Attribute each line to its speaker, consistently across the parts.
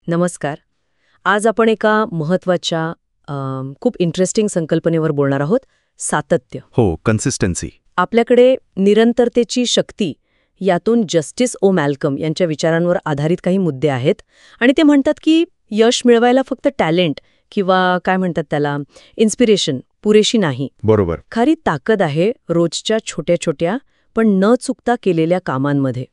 Speaker 1: नमस्कार. आज आपण एका महत्त्वाच्या खूप इंटरेस्टिंग संकल्पनेवर बोलणार आहोत, सातत्य.
Speaker 2: हो, कन्सिस्टन्सी.
Speaker 1: आपल्याकडे निरंतरतेची शक्ती यातून जस्टिस ओ मॅल्कम यांच्या विचारांवर आधारित काही मुद्दे आहेत आणि ते म्हणतात की यश मिळवायला फक्त टॅलेंट किंवा काय म्हणतात त्याला इन्स्पिरेशन पुरेशी नाही.
Speaker 2: बरोबर.
Speaker 1: खरी ताकद आहे रोजच्या छोट्या छोट्या पण न चुकता केलेल्या कामांमध्ये.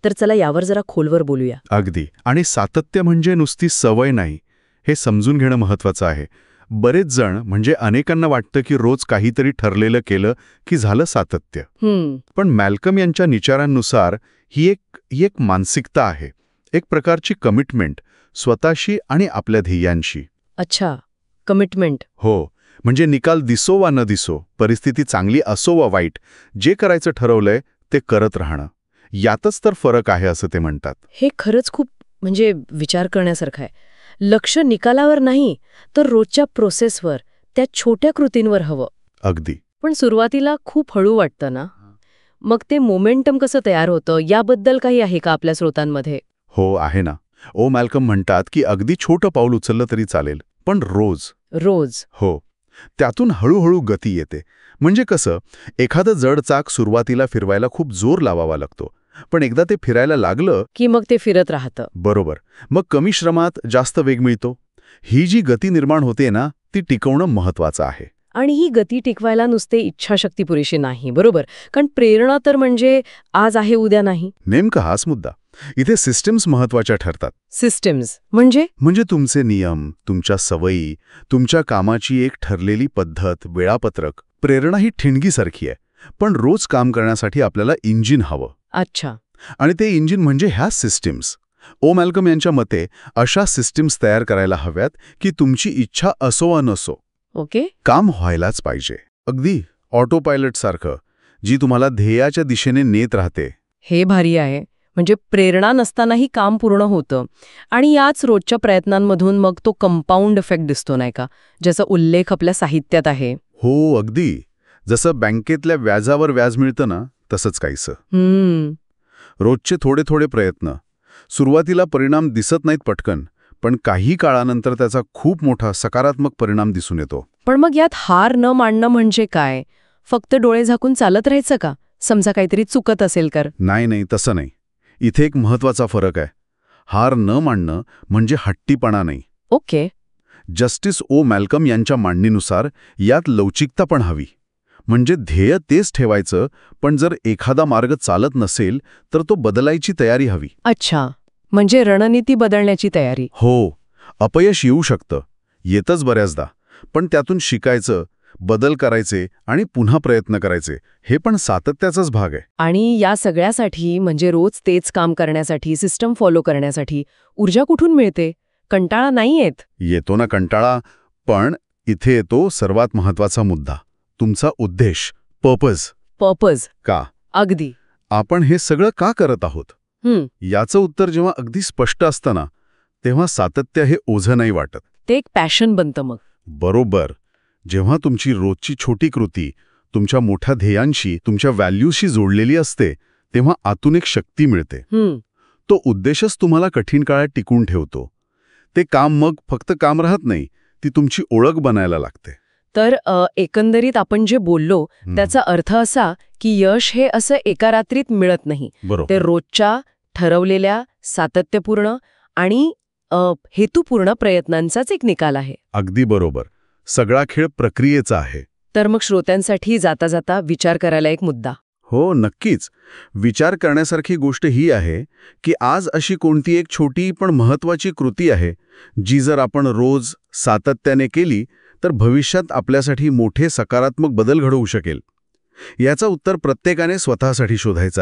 Speaker 1: तर चला यावर जरा खोलवर बोलूया.
Speaker 2: अगदी. आणि सातत्य म्हणजे नुसती सवय नाही, हे समजून घेणं महत्वाचं आहे. बरेच जण म्हणजे अनेकांना वाटतं की रोज काहीतरी ठरलेलं केलं की झालं सातत्य. पण मॅल्कम यांच्या विचारांनुसार ही एक मानसिकता आहे, एक प्रकारची कमिटमेंट स्वतःशी आणि आपल्या ध्येयांशी.
Speaker 1: अच्छा, कमिटमेंट.
Speaker 2: हो, म्हणजे निकाल दिसो वा न दिसो, परिस्थिती चांगली असो वा वाईट, जे करायचं ठरवलंय ते करत राहणं. यातच तर फरक आहे असं ते म्हणतात.
Speaker 1: हे खरंच खूप म्हणजे विचार करण्यासारखं आहे. लक्ष निकालावर नाही तर रोजच्या प्रोसेसवर, त्या छोट्या कृतींवर हवं.
Speaker 2: अगदी.
Speaker 1: पण सुरुवातीला खूप हळू वाटतं ना. मग ते मोमेंटम कसं तयार होतं याबद्दल काही आहे का आपल्या स्रोतांमध्ये?
Speaker 2: हो, आहे ना. ओ मॅल्कम म्हणतात की अगदी छोटं पाऊल उचललं तरी चालेल, पण रोज. हो, त्यातून हळूहळू गती येते. म्हणजे कसं, एखादं जड चाक सुरुवातीला फिरवायला खूप जोर लावावा लागतो, पण एकदा ते फिरायला लागलं
Speaker 1: की मग ते फिरत राहतं.
Speaker 2: बरोबर. मग कमी श्रमात जास्त वेग मिळतो. ही जी गती निर्माण होते ना, ती टिकवणं महत्वाचं आहे.
Speaker 1: आणि ही गती टिकवायला नुसते इच्छाशक्ती पुरेशी नाही, बरोबर? कारण प्रेरणा तर म्हणजे आज आहे उद्या नाही.
Speaker 2: नेमका हाच मुद्दा. इथे सिस्टम्स महत्वाच्या ठरतात.
Speaker 1: सिस्टम्स म्हणजे
Speaker 2: तुमचे नियम, तुमच्या सवयी, तुमच्या कामाची एक ठरलेली पद्धत, वेळापत्रक. प्रेरणा ही ठिणगीसारखी आहे, पण रोज काम करण्यासाठी आपल्याला इंजिन हवं.
Speaker 1: अच्छा.
Speaker 2: आणि ते इंजिन म्हणजे ह्या सिस्टम्स. ओ मॅल्कम यांच्या मते अशा सिस्टम्स तयार करायला हव्यात की तुमची इच्छा असो वा नसो,
Speaker 1: ओके,
Speaker 2: काम व्हायलाच पाहिजे. अगदी ऑटो पायलट सारखं, जी तुम्हाला ध्येयाच्या दिशेने नेत राहते.
Speaker 1: हे भारी आहे. म्हणजे प्रेरणा नसतानाही काम पूर्ण होतं. आणि याच रोजच्या प्रयत्नांमधून मग तो कंपाऊंड इफेक्ट दिसतो नाही का, ज्याचा उल्लेख आपल्या साहित्यात आहे.
Speaker 2: हो, अगदी. जसं बँकेतल्या व्याजावर व्याज मिळतं ना, तसंच काहीसं. रोजचे थोडे थोडे प्रयत्न. सुरुवातीला परिणाम दिसत नाहीत पटकन, पण काही काळानंतर त्याचा खूप मोठा सकारात्मक परिणाम दिसून येतो.
Speaker 1: पण मग यात हार न मानणं म्हणजे काय? फक्त डोळे झाकून चालत राहायचं का, समजा काहीतरी चुकत असेल तर?
Speaker 2: नाही, तसं नाही. इथे एक महत्वाचा फरक आहे. हार न मानणं म्हणजे हट्टीपणा नाही.
Speaker 1: ओके.
Speaker 2: जस्टिस ओ मॅल्कम यांच्या मांडणीनुसार यात लवचिकता पण हवी. म्हणजे ध्येय तेच ठेवायचं, पण जर एखादा मार्ग चालत नसेल तर तो बदलायची तयारी हवी.
Speaker 1: अच्छा, म्हणजे रणनीती बदलण्याची तयारी.
Speaker 2: हो, अपयश येऊ शकतं, येतच बऱ्याचदा, पण त्यातून शिकायचं, बदल करायचे आणि पुन्हा प्रयत्न करायचे, हे पण सातत्याचाच भाग आहे.
Speaker 1: आणि या सगळ्यासाठी म्हणजे रोज तेच काम करण्यासाठी, सिस्टम फॉलो करण्यासाठी ऊर्जा कुठून मिळते? कंटाळा नाही येत?
Speaker 2: येतो ना कंटाळा, पण इथे येतो सर्वात महत्वाचा मुद्दा, तुमचा उद्देश, पर्पज. का?
Speaker 1: अगदी.
Speaker 2: आपण हे सगळं का करत आहोत? याचं उत्तर जेव्हा अगदी स्पष्ट असतं ना, तेव्हा सातत्य हे ओझं नाही वाटत.
Speaker 1: ते एक पॅशन बनतं मग.
Speaker 2: बरोबर. जेव्हा तुमची रोजची छोटी कृती तुमच्या मोठ्या ध्येयांशी, तुमच्या व्हॅल्यूशी जोडलेली असते, तेव्हा आतून एक शक्ती मिळते. तो उद्देशच तुम्हाला कठीण काळात टिकून ठेवतो. ते काम मग फक्त काम राहत नाही, ती तुमची ओळख बनायला लागते.
Speaker 1: तर एकंदरीत आपण जे बोललो त्याचा अर्थ असा की यश हे असं एका रात्रीत मिळत नाही. ते रोजच्या ठरवलेल्या, सातत्यपूर्ण आणि हेतुपूर्ण प्रयत्नांचाच एक निकाल आहे.
Speaker 2: अगदी बरोबर. सगळा खेळ प्रक्रियेचा आहे.
Speaker 1: तर मग श्रोत्यांसाठी जाता जाता विचार करायला एक मुद्दा.
Speaker 2: हो, नक्कीच. विचार करण्यासारखी गोष्ट ही आहे की आज अशी कोणती एक छोटी पण महत्वाची कृती आहे, जी जर आपण रोज सातत्याने केली तर भविष्यात आपल्यासाठी मोठे सकारात्मक बदल घडवू शकेल. याचं उत्तर प्रत्येकाने स्वतःसाठी शोधायचं आहे.